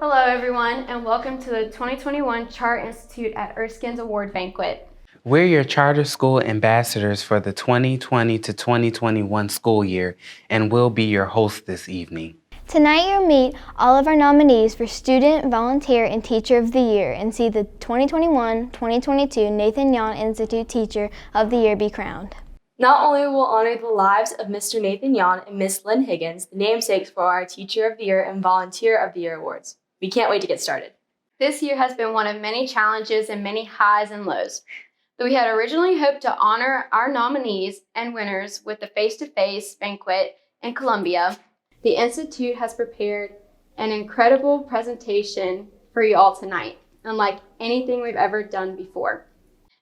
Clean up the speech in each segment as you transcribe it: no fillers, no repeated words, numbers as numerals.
Hello everyone, and welcome to the 2021 Charter Institute at Erskine's Award Banquet. We're your charter school ambassadors for the 2020 to 2021 school year, and we'll be your hosts this evening. Tonight you'll meet all of our nominees for Student, Volunteer, and Teacher of the Year and see the 2021-2022 Nathan Yon Institute Teacher of the Year be crowned. Not only will we honor the lives of Mr. Nathan Yon and Miss Lynn Higgins, the namesakes for our Teacher of the Year and Volunteer of the Year awards. We can't wait to get started. This year has been one of many challenges and many highs and lows. Though we had originally hoped to honor our nominees and winners with a face-to-face banquet in Columbia, the Institute has prepared an incredible presentation for you all tonight, unlike anything we've ever done before.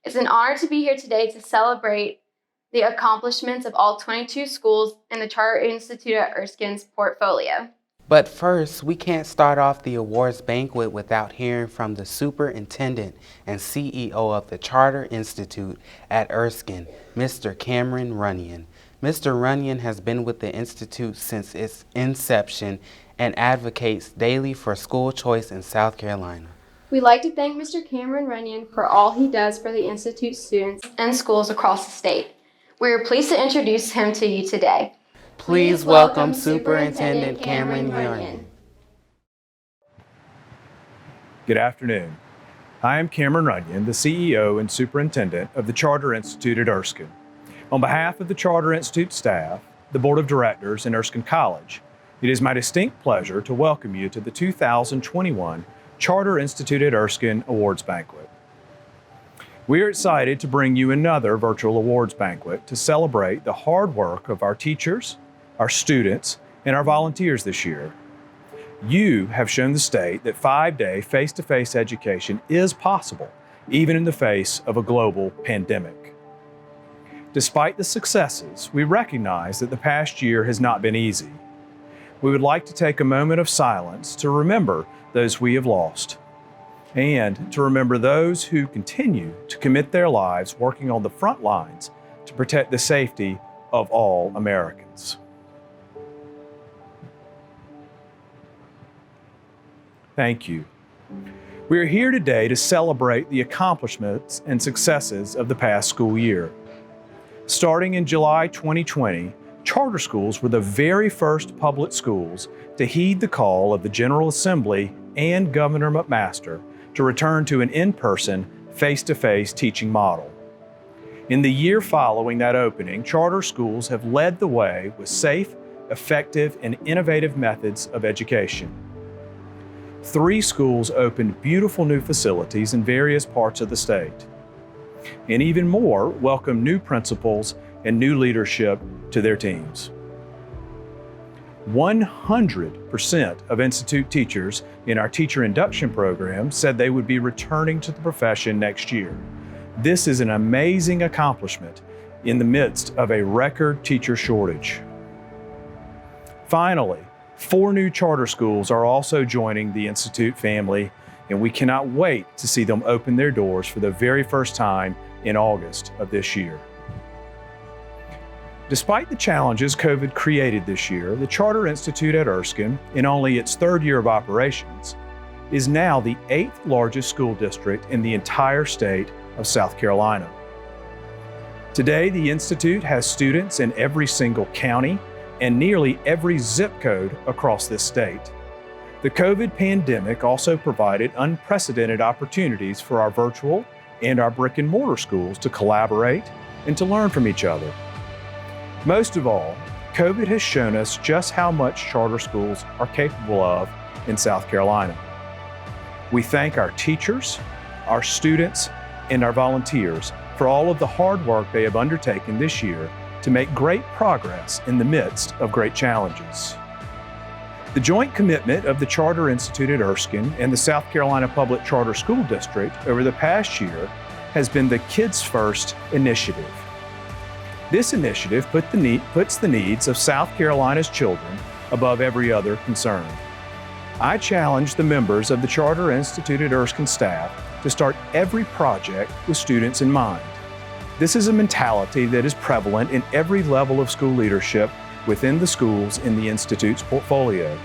It's an honor to be here today to celebrate the accomplishments of all 22 schools in the Charter Institute at Erskine's portfolio. But first, we can't start off the awards banquet without hearing from the Superintendent and CEO of the Charter Institute at Erskine, Mr. Cameron Runyon. Mr. Runyon has been with the Institute since its inception and advocates daily for school choice in South Carolina. We'd like to thank Mr. Cameron Runyon for all he does for the Institute students and schools across the state. We are pleased to introduce him to you today. Please welcome Superintendent Cameron Yahn. Good afternoon. I am Cameron Runyon, the CEO and Superintendent of the Charter Institute at Erskine. On behalf of the Charter Institute staff, the Board of Directors, and Erskine College, it is my distinct pleasure to welcome you to the 2021 Charter Institute at Erskine Awards Banquet. We are excited to bring you another virtual awards banquet to celebrate the hard work of our teachers, our students, and our volunteers this year. You have shown the state that 5-day face-to-face education is possible, even in the face of a global pandemic. Despite the successes, we recognize that the past year has not been easy. We would like to take a moment of silence to remember those we have lost, and to remember those who continue to commit their lives working on the front lines to protect the safety of all Americans. Thank you. We are here today to celebrate the accomplishments and successes of the past school year. Starting in July 2020, charter schools were the very first public schools to heed the call of the General Assembly and Governor McMaster to return to an in-person, face-to-face teaching model. In the year following that opening, charter schools have led the way with safe, effective, and innovative methods of education. 3 schools opened beautiful new facilities in various parts of the state, and even more welcomed new principals and new leadership to their teams. 100% of Institute teachers in our teacher induction program said they would be returning to the profession next year. This is an amazing accomplishment in the midst of a record teacher shortage. Finally, 4 new charter schools are also joining the Institute family, and we cannot wait to see them open their doors for the very first time in August of this year. Despite the challenges COVID created this year, the Charter Institute at Erskine, in only its 3rd year of operations, is now the 8th largest school district in the entire state of South Carolina. Today, the Institute has students in every single county and nearly every zip code across this state. The COVID pandemic also provided unprecedented opportunities for our virtual and our brick and mortar schools to collaborate and to learn from each other. Most of all, COVID has shown us just how much charter schools are capable of in South Carolina. We thank our teachers, our students, and our volunteers for all of the hard work they have undertaken this year to make great progress in the midst of great challenges. The joint commitment of the Charter Institute at Erskine and the South Carolina Public Charter School District over the past year has been the Kids First initiative. This initiative puts the needs of South Carolina's children above every other concern. I challenge the members of the Charter Institute at Erskine staff to start every project with students in mind. This is a mentality that is prevalent in every level of school leadership within the schools in the Institute's portfolio.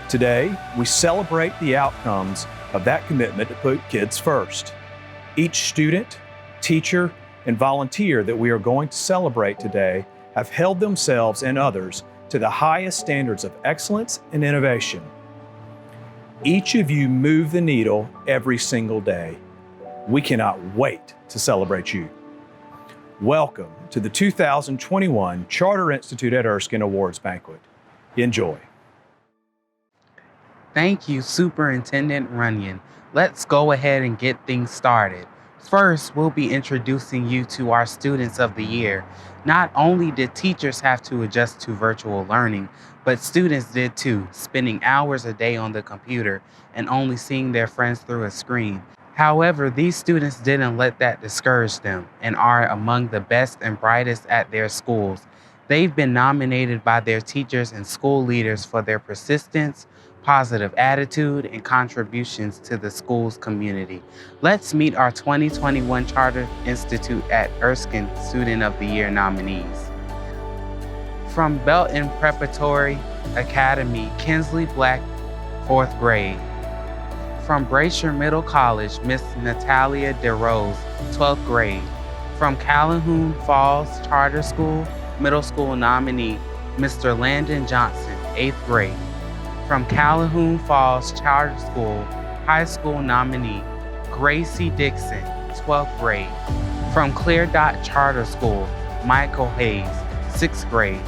Today, we celebrate the outcomes of that commitment to put kids first. Each student, teacher, and volunteer that we are going to celebrate today have held themselves and others to the highest standards of excellence and innovation. Each of you move the needle every single day. We cannot wait to celebrate you. Welcome to the 2021 Charter Institute at Erskine Awards Banquet. Enjoy. Thank you, Superintendent Runyon. Let's go ahead and get things started. First, we'll be introducing you to our Students of the Year. Not only did teachers have to adjust to virtual learning, but students did too, spending hours a day on the computer and only seeing their friends through a screen. However, these students didn't let that discourage them and are among the best and brightest at their schools. They've been nominated by their teachers and school leaders for their persistence, positive attitude, and contributions to the school's community. Let's meet our 2021 Charter Institute at Erskine Student of the Year nominees. From Belton Preparatory Academy, Kinsley Black, 4th grade. From Brasher Middle College, Miss Natalia DeRose, 12th grade. From Calhoun Falls Charter School, middle school nominee, Mr. Landon Johnson, 8th grade. From Calhoun Falls Charter School, high school nominee, Gracie Dixon, 12th grade. From Clear Dot Charter School, Michael Hayes, 6th grade.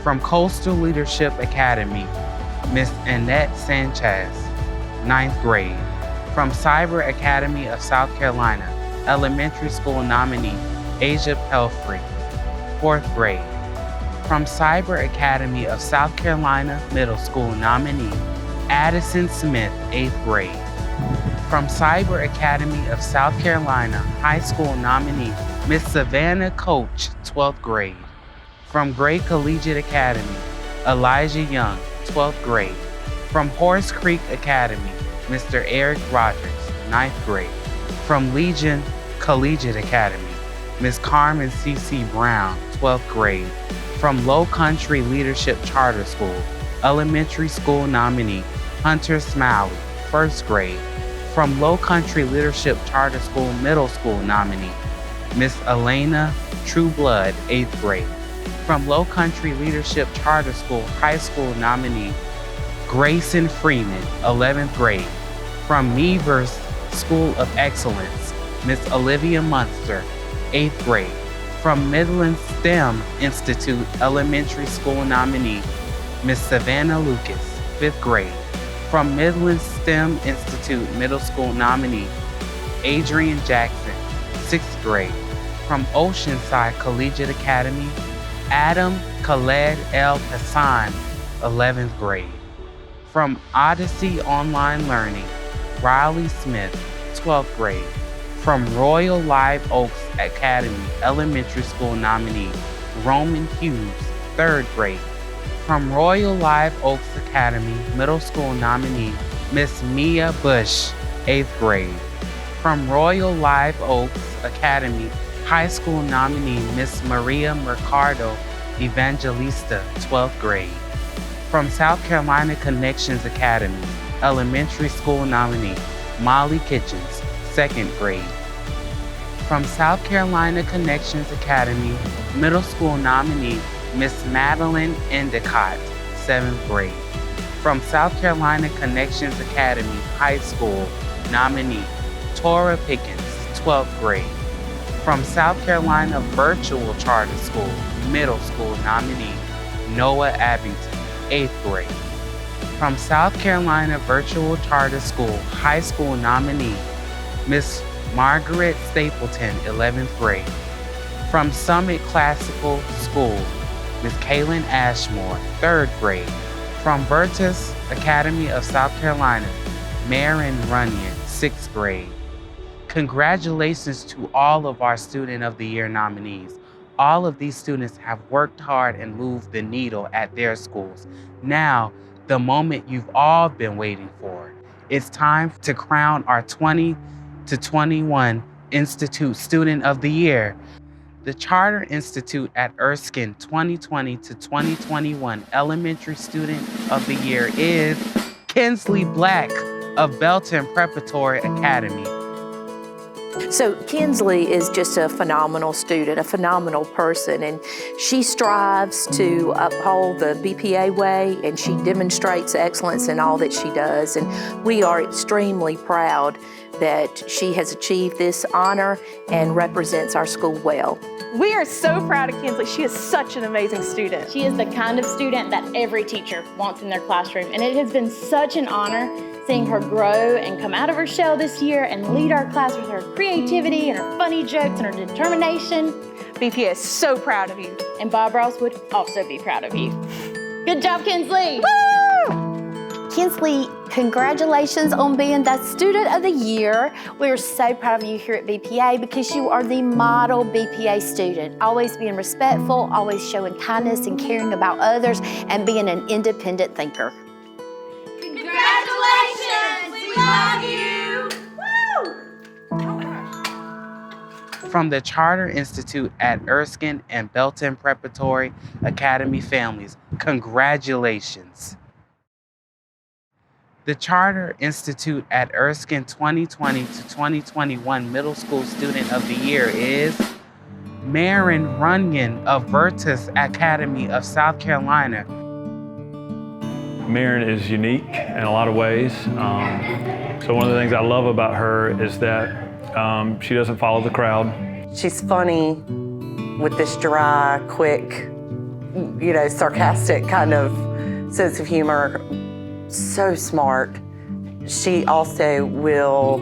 From Coastal Leadership Academy, Miss Annette Sanchez, 9th grade. From Cyber Academy of South Carolina, elementary school nominee, Asia Pelfrey, 4th grade. From Cyber Academy of South Carolina middle school nominee, Addison Smith, 8th grade. From Cyber Academy of South Carolina high school nominee, Miss Savannah Coach, 12th grade. From Gray Collegiate Academy, Elijah Young, 12th grade. From Horse Creek Academy, Mr. Eric Rogers, 9th grade. From Legion Collegiate Academy, Miss Carmen C.C. Brown, 12th grade. From Low Country Leadership Charter School, elementary school nominee, Hunter Smiley, 1st grade. From Low Country Leadership Charter School middle school nominee, Miss Elena Trueblood, 8th grade. From Low Country Leadership Charter School high school nominee, Grayson Freeman, 11th grade. From Meavers School of Excellence, Miss Olivia Munster, 8th grade. From Midland STEM Institute elementary school nominee, Miss Savannah Lucas, 5th grade. From Midland STEM Institute middle school nominee, Adrian Jackson, 6th grade. From Oceanside Collegiate Academy, Adam Khaled El Hassan, 11th grade. From Odyssey Online Learning, Riley Smith, 12th grade. From Royal Live Oaks Academy elementary school nominee, Roman Hughes, 3rd grade. From Royal Live Oaks Academy middle school nominee, Miss Mia Bush, 8th grade. From Royal Live Oaks Academy high school nominee, Miss Maria Mercado Evangelista, 12th grade. From South Carolina Connections Academy elementary school nominee, Molly Kitchens, 2nd grade. From South Carolina Connections Academy middle school nominee, Miss Madeline Endicott, 7th grade. From South Carolina Connections Academy high school nominee, Tora Pickens, 12th grade. From South Carolina Virtual Charter School middle school nominee, Noah Abington, 8th grade. From South Carolina Virtual Charter School high school nominee, Miss Margaret Stapleton, 11th grade. From Summit Classical School, Miss Kaylin Ashmore, 3rd grade. From Virtus Academy of South Carolina, Marin Runyon, 6th grade. Congratulations to all of our Student of the Year nominees. All of these students have worked hard and moved the needle at their schools. Now, the moment you've all been waiting for. It's time to crown our 2021 Institute Student of the Year. The Charter Institute at Erskine 2020 to 2021 Elementary Student of the Year is Kinsley Black of Belton Preparatory Academy. So Kinsley is just a phenomenal student, a phenomenal person, and she strives to uphold the BPA way, and she demonstrates excellence in all that she does. And we are extremely proud that she has achieved this honor and represents our school well. We are so proud of Kinsley. She is such an amazing student. She is the kind of student that every teacher wants in their classroom, and it has been such an honor seeing her grow and come out of her shell this year and lead our class with her creativity and her funny jokes and her determination. BPA is so proud of you. And Bob Ross would also be proud of you. Good job, Kinsley! Woo! Kinsley, congratulations on being the Student of the Year. We're so proud of you here at BPA because you are the model BPA student, always being respectful, always showing kindness and caring about others, and being an independent thinker. Congratulations! We love you! Woo! From the Charter Institute at Erskine and Belton Preparatory Academy families, congratulations. The Charter Institute at Erskine 2020 to 2021 Middle School Student of the Year is Nathan Runyon of Virtus Academy of South Carolina. Maren is unique in a lot of ways. So one of the things I love about her is that she doesn't follow the crowd. She's funny with this dry, quick, sarcastic kind of sense of humor. So smart. She also will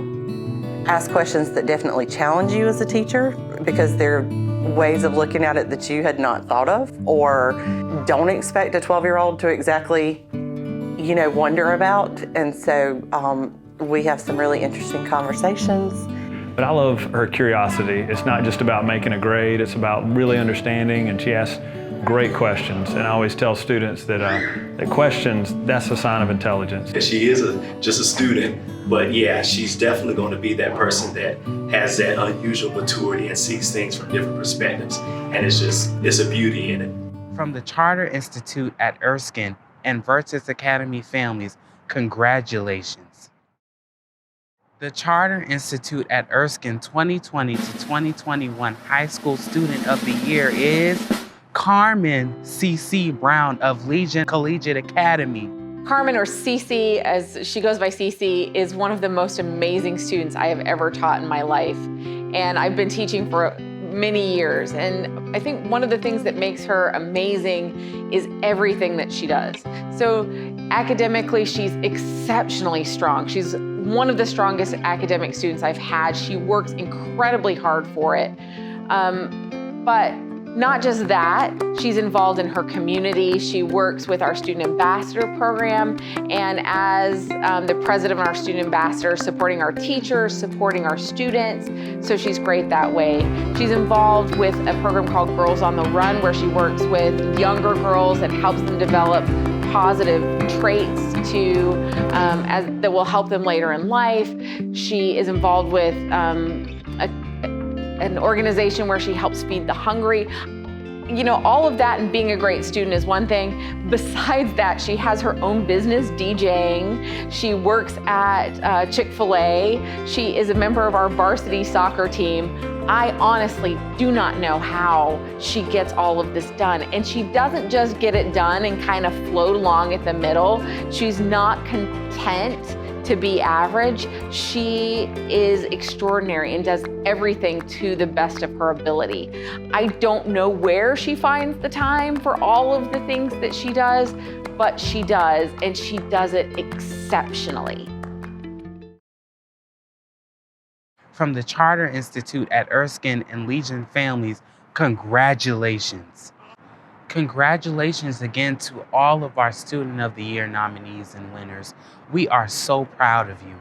ask questions that definitely challenge you as a teacher because they're ways of looking at it that you had not thought of or don't expect a 12-year-old to exactly wonder about. And so we have some really interesting conversations. But I love her curiosity. It's not just about making a grade, it's about really understanding, and she asks great questions. And I always tell students that questions, that's a sign of intelligence. She is just a student, but yeah, she's definitely going to be that person that has that unusual maturity and sees things from different perspectives. And it's a beauty in it. From the Charter Institute at Erskine and Virtus Academy families, congratulations. The Charter Institute at Erskine 2020 to 2021 High School Student of the Year is Carmen C.C. Brown of Legion Collegiate Academy. Carmen, or Cece, as she goes by Cece, is one of the most amazing students I have ever taught in my life. And I've been teaching for many years. And I think one of the things that makes her amazing is everything that she does. So academically, she's exceptionally strong. She's one of the strongest academic students I've had. She works incredibly hard for it. But not just that, she's involved in her community. She works with our Student Ambassador program, and as the president of our Student Ambassador, supporting our teachers, supporting our students, so she's great that way. She's involved with a program called Girls on the Run, where she works with younger girls and helps them develop positive traits that will help them later in life. She is involved with an organization where she helps feed the hungry. All of that and being a great student is one thing. Besides that, she has her own business DJing. She works at Chick-fil-A. She is a member of our varsity soccer team. I honestly do not know how she gets all of this done. And she doesn't just get it done and kind of float along at the middle. She's not content to be average. She is extraordinary and does everything to the best of her ability. I don't know where she finds the time for all of the things that she does, but she does, and she does it exceptionally. From the Charter Institute at Erskine and Legion families, congratulations. Congratulations again to all of our Student of the Year nominees and winners. We are so proud of you.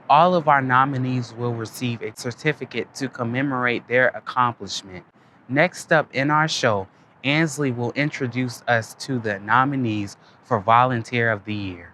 All of our nominees will receive a certificate to commemorate their accomplishment. Next up in our show, Ansley will introduce us to the nominees for Volunteer of the Year.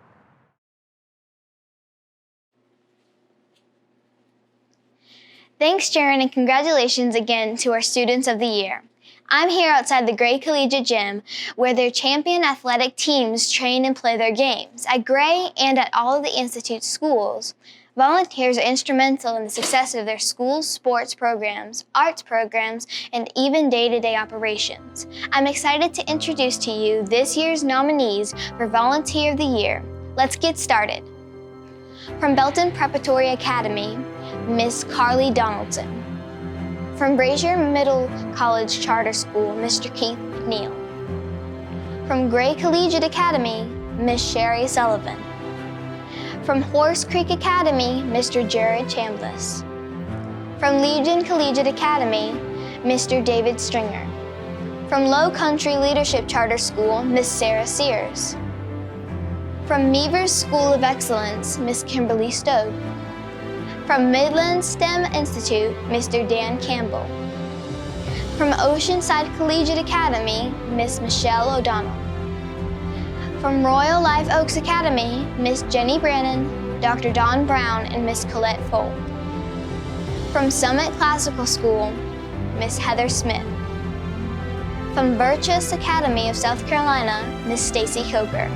Thanks, Sharon, and congratulations again to our Students of the Year. I'm here outside the Gray Collegiate Gym where their champion athletic teams train and play their games. At Gray and at all of the Institute's schools, volunteers are instrumental in the success of their school's sports programs, arts programs, and even day-to-day operations. I'm excited to introduce to you this year's nominees for Volunteer of the Year. Let's get started. From Belton Preparatory Academy, Miss Carly Donaldson. From Brazier Middle College Charter School, Mr. Keith McNeil. From Gray Collegiate Academy, Miss Sherry Sullivan. From Horse Creek Academy, Mr. Jared Chambliss. From Legion Collegiate Academy, Mr. David Stringer. From Low Country Leadership Charter School, Miss Sarah Sears. From Meavers School of Excellence, Miss Kimberly Stowe. From Midland STEM Institute, Mr. Dan Campbell. From Oceanside Collegiate Academy, Miss Michelle O'Donnell. From Royal Life Oaks Academy, Miss Jenny Brannon, Dr. Dawn Brown, and Miss Colette Fold. From Summit Classical School, Miss Heather Smith. From Burgess Academy of South Carolina, Miss Stacy Coker.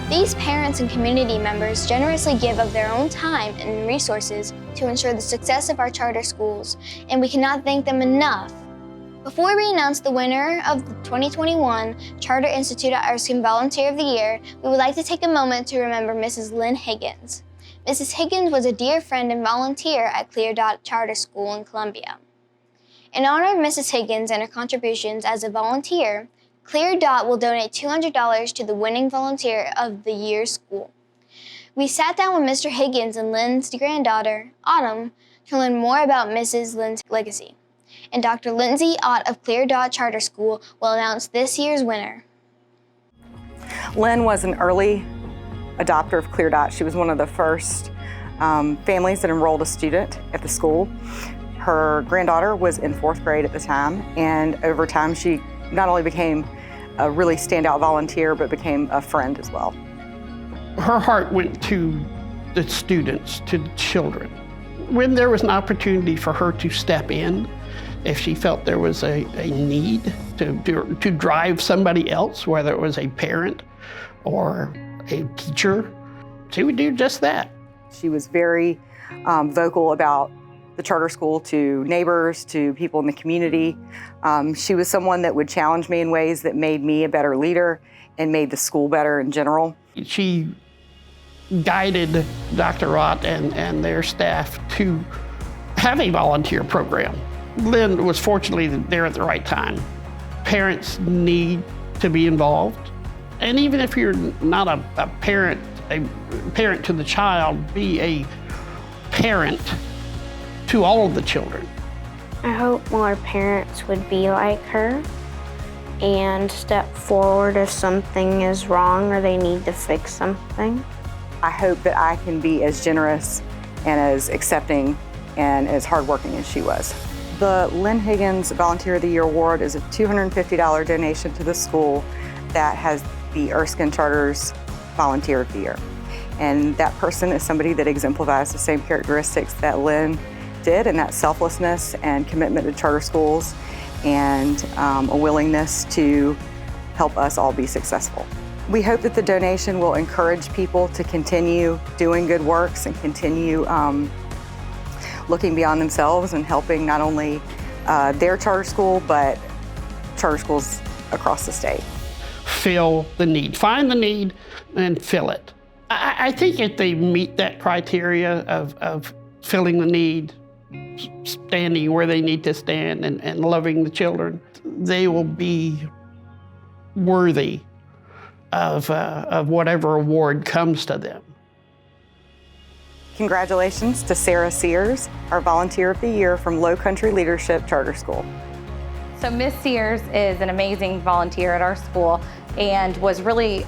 These parents and community members generously give of their own time and resources to ensure the success of our charter schools, and we cannot thank them enough. Before we announce the winner of the 2021 Charter Institute at Erskine Volunteer of the Year, we would like to take a moment to remember Mrs. Lynn Higgins. Mrs. Higgins was a dear friend and volunteer at Clear Dot Charter School in Columbia. In honor of Mrs. Higgins and her contributions as a volunteer, Clear Dot will donate $200 to the winning Volunteer of the Year school. We sat down with Mr. Higgins and Lynn's granddaughter, Autumn, to learn more about Mrs. Lynn's legacy. And Dr. Lindsay Ott of Clear Dot Charter School will announce this year's winner. Lynn was an early adopter of Clear Dot. She was one of the first families that enrolled a student at the school. Her granddaughter was in 4th grade at the time, and over time she not only became a really standout volunteer, but became a friend as well. Her heart went to the students, to the children. When there was an opportunity for her to step in, if she felt there was a need to drive somebody else, whether it was a parent or a teacher, she would do just that. She was very vocal about the charter school to neighbors, to people in the community. She was someone that would challenge me in ways that made me a better leader and made the school better in general. She guided Dr. Ott and their staff to have a volunteer program. Lynn was fortunately there at the right time. Parents need to be involved. And even if you're not a parent to the child, be a parent to all of the children. I hope more parents would be like her and step forward if something is wrong or they need to fix something. I hope that I can be as generous and as accepting and as hardworking as she was. The Lynn Higgins Volunteer of the Year Award is a $250 donation to the school that has the Erskine Charter's Volunteer of the Year. And that person is somebody that exemplifies the same characteristics that Lynn did, and that selflessness and commitment to charter schools and a willingness to help us all be successful. We hope that the donation will encourage people to continue doing good works and continue looking beyond themselves and helping not only their charter school, but charter schools across the state. Fill the need. Find the need and fill it. I think if they meet that criteria of filling the need, standing where they need to stand and loving the children, they will be worthy of whatever award comes to them. Congratulations to Sarah Sears, our Volunteer of the Year from Low Country Leadership Charter School. So Miss Sears is an amazing volunteer at our school and was really,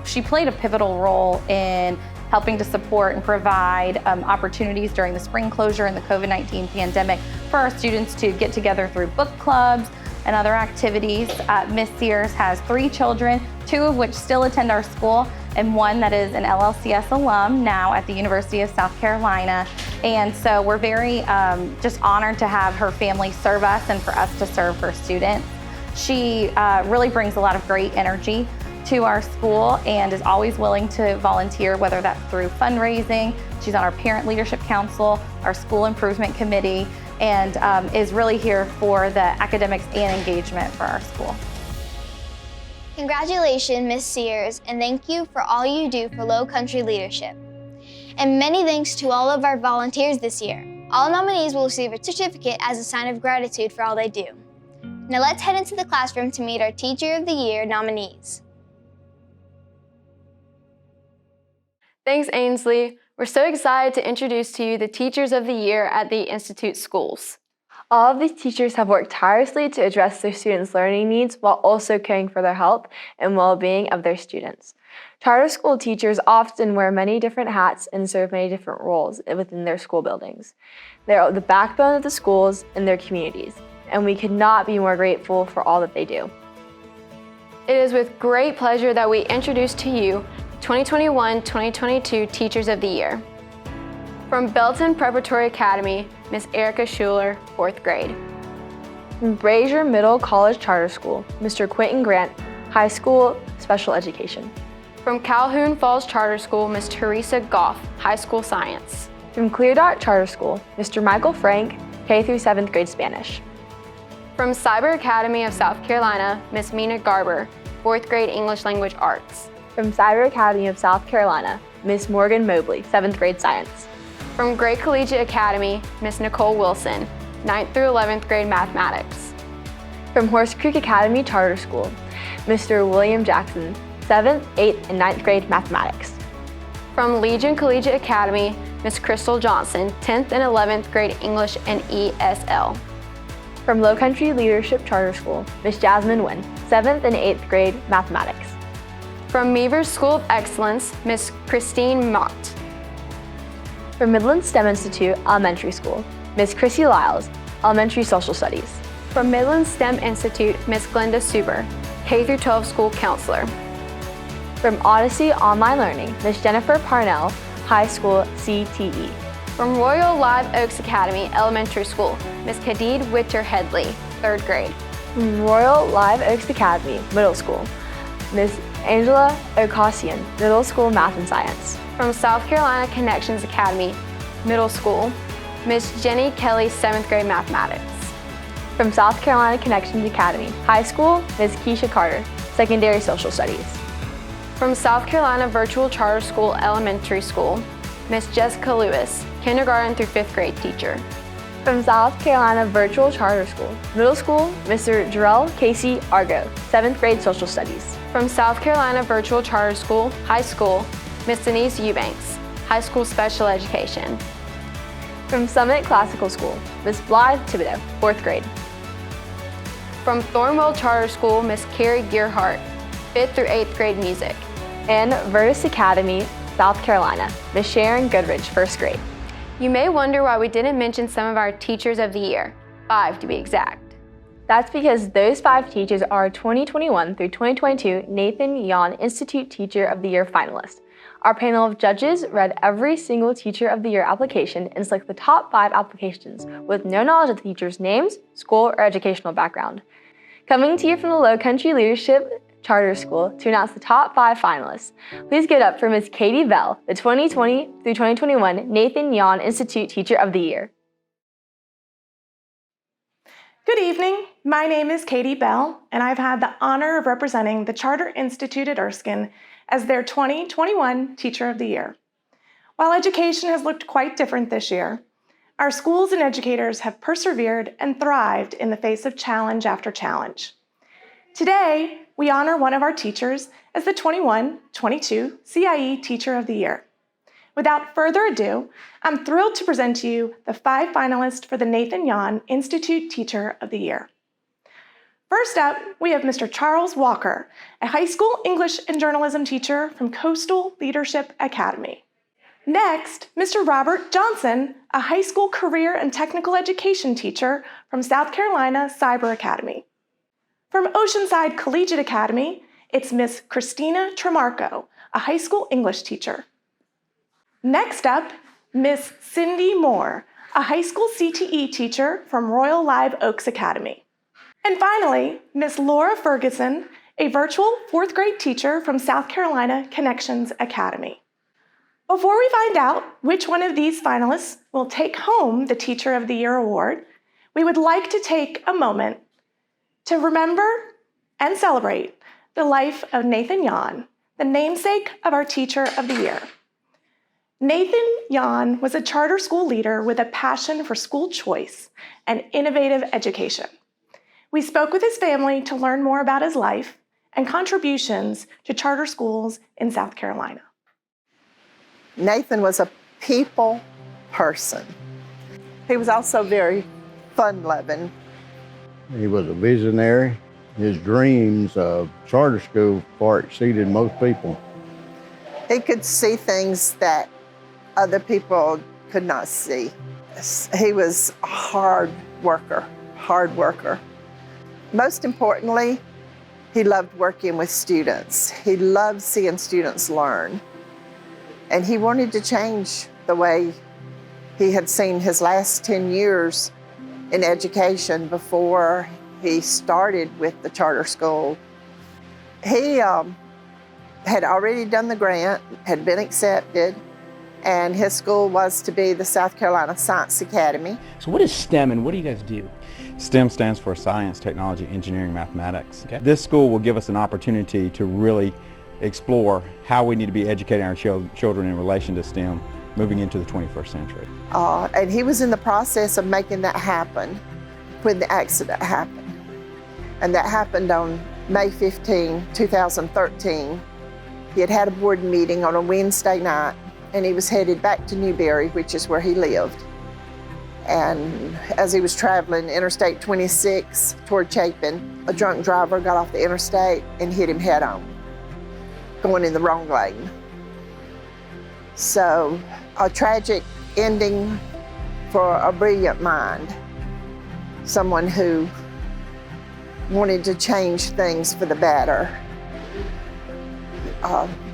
she played a pivotal role in helping to support and provide opportunities during the spring closure and the COVID-19 pandemic for our students to get together through book clubs and other activities. Miss Sears has 3 children, 2 of which still attend our school, and 1 that is an LLCS alum now at the University of South Carolina. And so we're very just honored to have her family serve us and for us to serve her students. She really brings a lot of great energy to our school and is always willing to volunteer, whether that's through fundraising. She's on our Parent Leadership Council, our School Improvement Committee, and is really here for the academics and engagement for our school. Congratulations, Ms. Sears, and thank you for all you do for Low Country leadership. And many thanks to all of our volunteers this year. All nominees will receive a certificate as a sign of gratitude for all they do. Now let's head into the classroom to meet our Teacher of the Year nominees. Thanks, Ainsley. We're so excited to introduce to you the Teachers of the Year at the Institute schools. All of these teachers have worked tirelessly to address their students' learning needs while also caring for their health and well-being of their students. Charter school teachers often wear many different hats and serve many different roles within their school buildings. They're the backbone of the schools and their communities, and we could not be more grateful for all that they do. It is with great pleasure that we introduce to you 2021-2022 Teachers of the Year. From Belton Preparatory Academy, Ms. Erica Schuler, 4th grade. From Brazier Middle College Charter School, Mr. Quentin Grant, High School Special Education. From Calhoun Falls Charter School, Ms. Teresa Goff, High School Science. From Clear Dot Charter School, Mr. Michael Frank, K through 7th grade Spanish. From Cyber Academy of South Carolina, Ms. Mina Garber, 4th grade English Language Arts. From Cyber Academy of South Carolina, Ms. Morgan Mobley, 7th grade Science. From Gray Collegiate Academy, Ms. Nicole Wilson, 9th through 11th grade Mathematics. From Horse Creek Academy Charter School, Mr. William Jackson, 7th, 8th, and 9th grade Mathematics. From Legion Collegiate Academy, Ms. Crystal Johnson, 10th and 11th grade English and ESL. From Low Country Leadership Charter School, Ms. Jasmine Nguyen, 7th and 8th grade Mathematics. From Meavers School of Excellence, Ms. Christine Mott. From Midland STEM Institute Elementary School, Ms. Chrissy Lyles, Elementary Social Studies. From Midland STEM Institute, Ms. Glenda Suber, K-12 School Counselor. From Odyssey Online Learning, Ms. Jennifer Parnell, High School CTE. From Royal Live Oaks Academy Elementary School, Ms. Khadid Witter Headley, 3rd grade. From Royal Live Oaks Academy Middle School, Ms. Angela Ocasian, Middle School Math and Science. From South Carolina Connections Academy Middle School, Ms. Jenny Kelly, 7th grade Mathematics. From South Carolina Connections Academy High School, Ms. Keisha Carter, Secondary Social Studies. From South Carolina Virtual Charter School Elementary School, Ms. Jessica Lewis, kindergarten through 5th grade teacher. From South Carolina Virtual Charter School Middle School, Mr. Jarrell Casey Argo, 7th grade Social Studies. From South Carolina Virtual Charter School High School, Ms. Denise Eubanks, High School Special Education. From Summit Classical School, Ms. Blythe Thibodeau, 4th grade. From Thornwell Charter School, Ms. Carrie Gearhart, 5th through 8th grade Music. And Virtus Academy, South Carolina, Ms. Sharon Goodridge, 1st grade. You may wonder why we didn't mention some of our Teachers of the Year, 5 to be exact. That's because those 5 teachers are 2021 through 2022 Nathan Yon Institute Teacher of the Year finalists. Our panel of judges read every single Teacher of the Year application and selected the top 5 applications with no knowledge of the teachers' names, school, or educational background. Coming to you from the Low Country Leadership Charter School to announce the top 5 finalists, please give it up for Ms. Katie Bell, the 2020 through 2021 Nathan Yon Institute Teacher of the Year. Good evening. My name is Katie Bell, and I've had the honor of representing the Charter Institute at Erskine as their 2021 Teacher of the Year. While education has looked quite different this year, our schools and educators have persevered and thrived in the face of challenge after challenge. Today, we honor one of our teachers as the 21-22 CIE Teacher of the Year. Without further ado, I'm thrilled to present to you the 5 finalists for the Nathan Yon Institute Teacher of the Year. First up, we have Mr. Charles Walker, a high school English and journalism teacher from Coastal Leadership Academy. Next, Mr. Robert Johnson, a high school career and technical education teacher from South Carolina Cyber Academy. From Oceanside Collegiate Academy, it's Miss Christina Tremarco, a high school English teacher. Next up, Miss Cindy Moore, a high school CTE teacher from Royal Live Oaks Academy. And finally, Miss Laura Ferguson, a virtual 4th grade teacher from South Carolina Connections Academy. Before we find out which one of these finalists will take home the Teacher of the Year award, we would like to take a moment to remember and celebrate the life of Nathan Yon, the namesake of our Teacher of the Year. Nathan Yon was a charter school leader with a passion for school choice and innovative education. We spoke with his family to learn more about his life and contributions to charter schools in South Carolina. Nathan was a people person. He was also very fun-loving. He was a visionary. His dreams of charter school far exceeded most people. He could see things that other people could not see. He was a hard worker. Most importantly, he loved working with students. He loved seeing students learn. And he wanted to change the way he had seen his last 10 years in education before he started with the charter school. He had already done the grant, had been accepted, and his school was to be the South Carolina Science Academy. So what is STEM and what do you guys do? STEM stands for Science, Technology, Engineering, Mathematics. Okay. This school will give us an opportunity to really explore how we need to be educating our children in relation to STEM moving into the 21st century. And he was in the process of making that happen when the accident happened. And that happened on May 15, 2013. He had had a board meeting on a Wednesday night, and he was headed back to Newberry, which is where he lived. And as he was traveling Interstate 26 toward Chapin, a drunk driver got off the interstate and hit him head on, going in the wrong lane. So, a tragic ending for a brilliant mind, someone who wanted to change things for the better.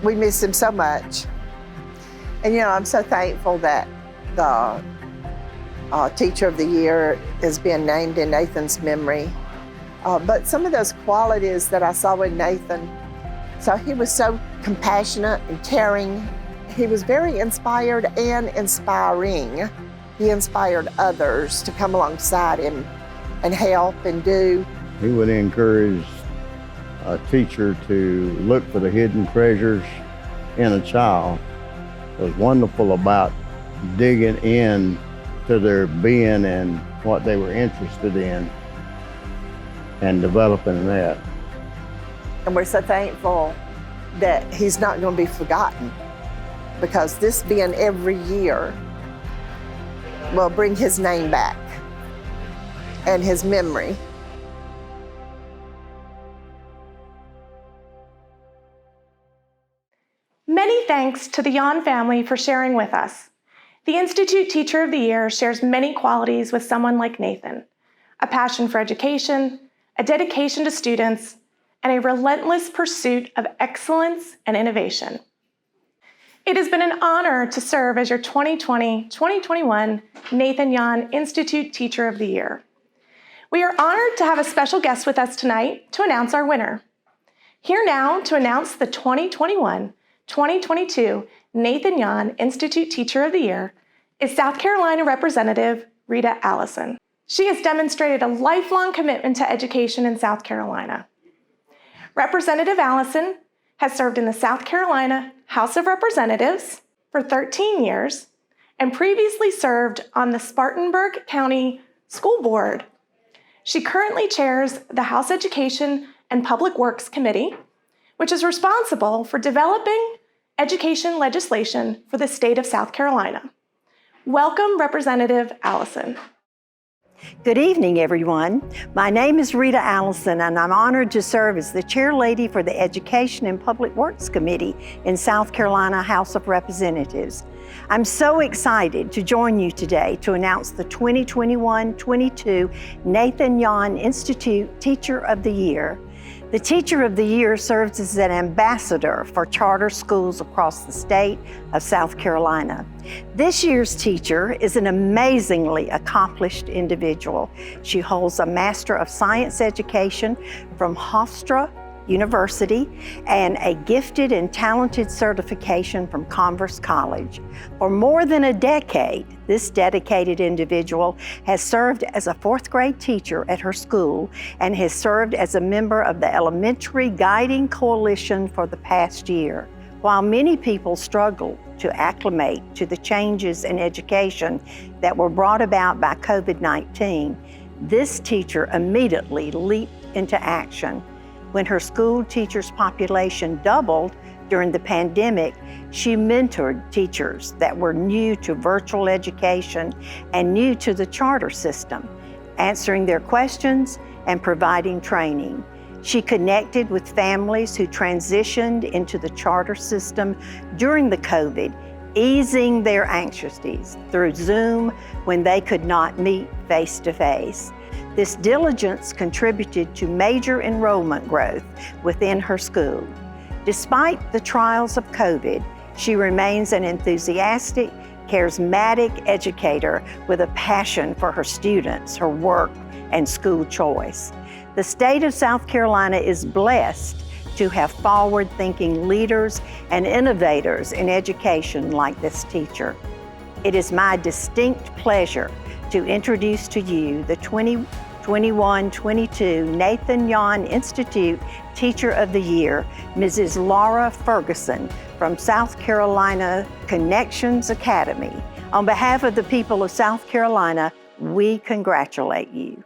We miss him so much. And you know, I'm so thankful that the Teacher of the Year is being named in Nathan's memory. But some of those qualities that I saw in Nathan, so he was so compassionate and caring. He was very inspired and inspiring. He inspired others to come alongside him and help and do. He would encourage a teacher to look for the hidden treasures in a child. It was wonderful about digging in to their being and what they were interested in and developing that. And we're so thankful that he's not going to be forgotten, because this being every year will bring his name back and his memory. Many thanks to the Yahn family for sharing with us. The Institute Teacher of the Year shares many qualities with someone like Nathan: a passion for education, a dedication to students, and a relentless pursuit of excellence and innovation. It has been an honor to serve as your 2020-2021 Nathan Yon Institute Teacher of the Year. We are honored to have a special guest with us tonight to announce our winner. Here now to announce the 2021-2022 Nathan Yon Institute Teacher of the Year is South Carolina Representative Rita Allison. She has demonstrated a lifelong commitment to education in South Carolina. Representative Allison has served in the South Carolina House of Representatives for 13 years and previously served on the Spartanburg County School Board. She currently chairs the House Education and Public Works Committee, which is responsible for developing education legislation for the state of South Carolina. Welcome, Representative Allison. Good evening, everyone. My name is Rita Allison, and I'm honored to serve as the chair lady for the Education and Public Works Committee in South Carolina House of Representatives. I'm so excited to join you today to announce the 2021-22 Nathan Yon Institute Teacher of the Year. The Teacher of the Year serves as an ambassador for charter schools across the state of South Carolina. This year's teacher is an amazingly accomplished individual. She holds a Master of Science Education from Hofstra University and a Gifted and Talented certification from Converse College. For more than a decade, this dedicated individual has served as a fourth grade teacher at her school and has served as a member of the Elementary Guiding Coalition for the past year. While many people struggle to acclimate to the changes in education that were brought about by COVID-19, this teacher immediately leaped into action. When her school teachers' population doubled during the pandemic, she mentored teachers that were new to virtual education and new to the charter system, answering their questions and providing training. She connected with families who transitioned into the charter system during the COVID, easing their anxieties through Zoom when they could not meet face-to-face. This diligence contributed to major enrollment growth within her school. Despite the trials of COVID, she remains an enthusiastic, charismatic educator with a passion for her students, her work, and school choice. The state of South Carolina is blessed to have forward-thinking leaders and innovators in education like this teacher. It is my distinct pleasure to introduce to you the 2021-22 Nathan Yon Institute Teacher of the Year, Mrs. Laura Ferguson from South Carolina Connections Academy. On behalf of the people of South Carolina, we congratulate you.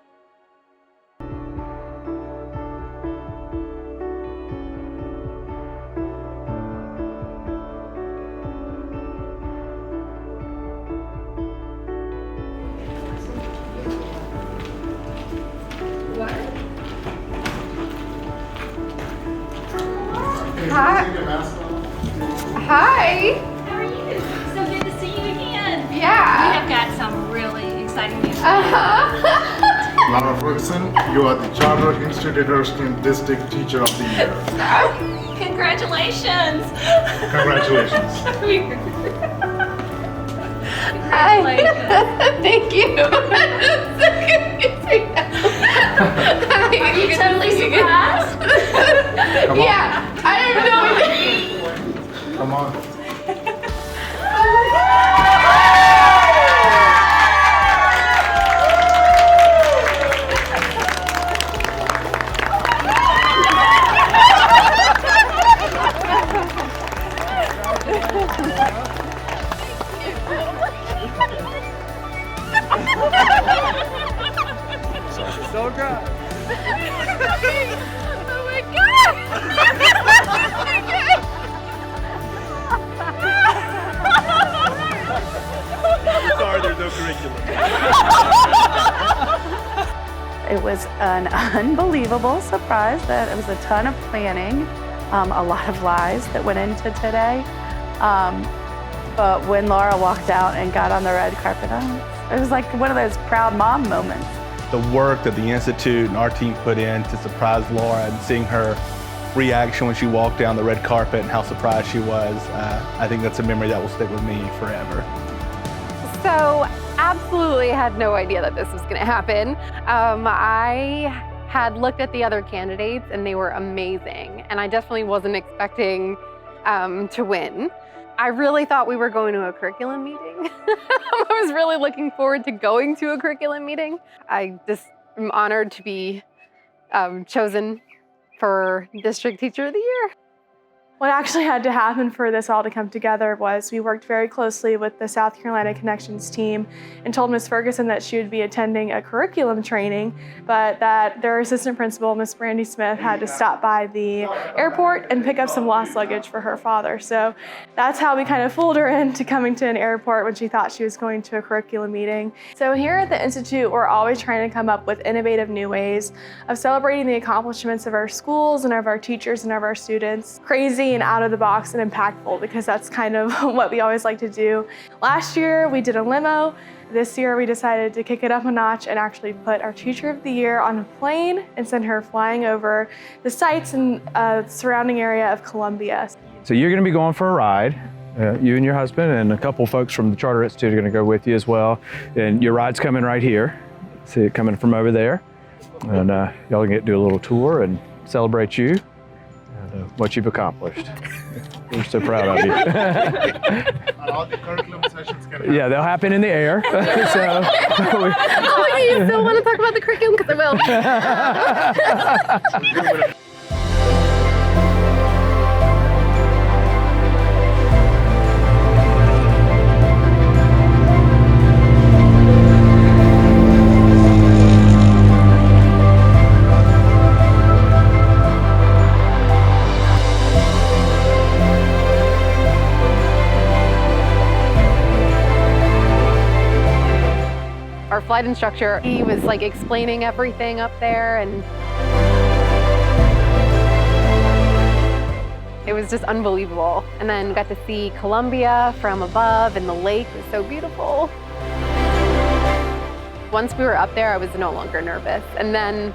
Hi. Hi. How are you? So good to see you again. Yeah. We have got some really exciting news. Laura Ferguson, you are the Charter Institute Erskine District Teacher of the Year. Congratulations. Congratulations. Thank you. Are you totally surprised? Yeah, I didn't know. Come on. So good. Oh my God! Sorry, there's no curriculum. It was an unbelievable surprise. That it was a ton of planning, a lot of lies that went into today. But when Laura walked out and got on the red carpet, it was like one of those proud mom moments. The work that the Institute and our team put in to surprise Laura and seeing her reaction when she walked down the red carpet and how surprised she was, I think that's a memory that will stick with me forever. So absolutely had no idea that this was going to happen. I had looked at the other candidates and they were amazing, and I definitely wasn't expecting to win. I really thought we were going to a curriculum meeting. I was really looking forward to going to a curriculum meeting. I just am honored to be chosen for District Teacher of the Year. What actually had to happen for this all to come together was we worked very closely with the South Carolina Connections team and told Ms. Ferguson that she would be attending a curriculum training, but that their assistant principal, Ms. Brandy Smith, had to stop by the airport and pick up some lost luggage for her father. So that's how we kind of fooled her into coming to an airport when she thought she was going to a curriculum meeting. So here at the Institute, we're always trying to come up with innovative new ways of celebrating the accomplishments of our schools and of our teachers and of our students. Crazy and out of the box and impactful, because that's kind of what we always like to do. Last year we did a limo. This year we decided to kick it up a notch and actually put our Teacher of the Year on a plane and send her flying over the sites and surrounding area of Columbia. So you're going to be going for a ride. You and your husband and a couple folks from the Charter Institute are going to go with you as well. And your ride's coming right here. See it coming from over there. And y'all get to do a little tour and celebrate you and what you've accomplished. We're so proud of you. All the curriculum sessions can happen. Yeah, they'll happen in the air. Oh, you still want to talk about the curriculum? Because I will. Our flight instructor, he was like explaining everything up there, and it was just unbelievable. And then got to see Columbia from above, and the lake was so beautiful. Once we were up there, I was no longer nervous. And then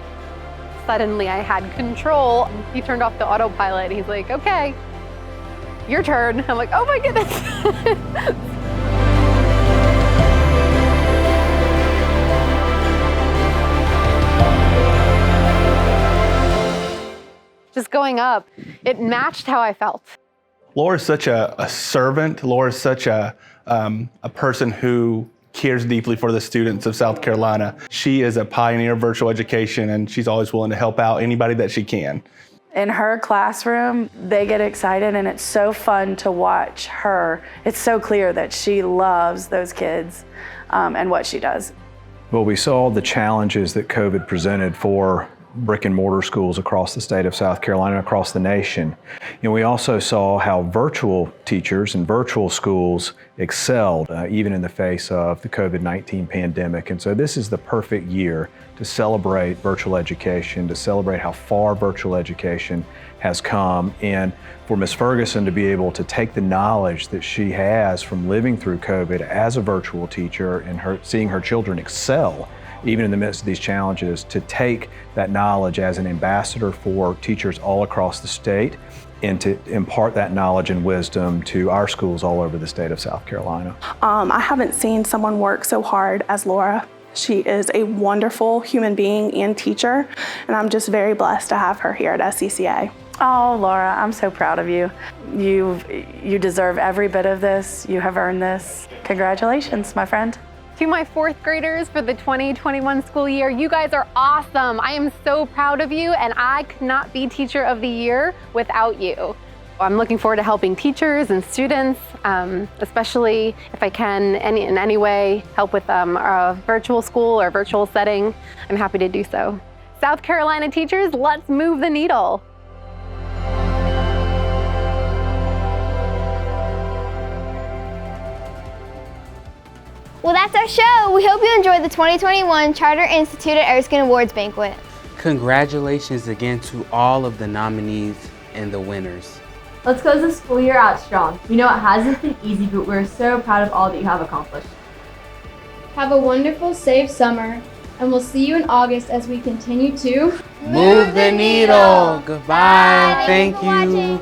suddenly I had control. He turned off the autopilot. He's like, okay, your turn. I'm like, oh my goodness. Just going up, it matched how I felt. Laura's such a servant. Laura's such a person who cares deeply for the students of South Carolina. She is a pioneer of virtual education, and she's always willing to help out anybody that she can. In her classroom, they get excited, and it's so fun to watch her. It's so clear that she loves those kids and what she does. Well, we saw the challenges that COVID presented for brick and mortar schools across the state of South Carolina, across the nation. And we also saw how virtual teachers and virtual schools excelled, even in the face of the COVID-19 pandemic. And so this is the perfect year to celebrate virtual education, to celebrate how far virtual education has come, and for Ms. Ferguson to be able to take the knowledge that she has from living through COVID as a virtual teacher and seeing her children excel even in the midst of these challenges, to take that knowledge as an ambassador for teachers all across the state and to impart that knowledge and wisdom to our schools all over the state of South Carolina. I haven't seen someone work so hard as Laura. She is a wonderful human being and teacher, and I'm just very blessed to have her here at SCCA. Oh, Laura, I'm so proud of you. You deserve every bit of this. You have earned this. Congratulations, my friend. To my fourth graders for the 2021 school year, you guys are awesome. I am so proud of you, and I could not be Teacher of the Year without you. I'm looking forward to helping teachers and students, especially if I can in any way help with a virtual school or virtual setting. I'm happy to do so. South Carolina teachers, let's move the needle. Well, that's our show. We hope you enjoyed the 2021 Charter Institute at Erskine Awards Banquet. Congratulations again to all of the nominees and the winners. Let's close the school year out strong. We know it hasn't been easy, but we're so proud of all that you have accomplished. Have a wonderful, safe summer, and we'll see you in August as we continue to Move the needle. Goodbye. Thank you.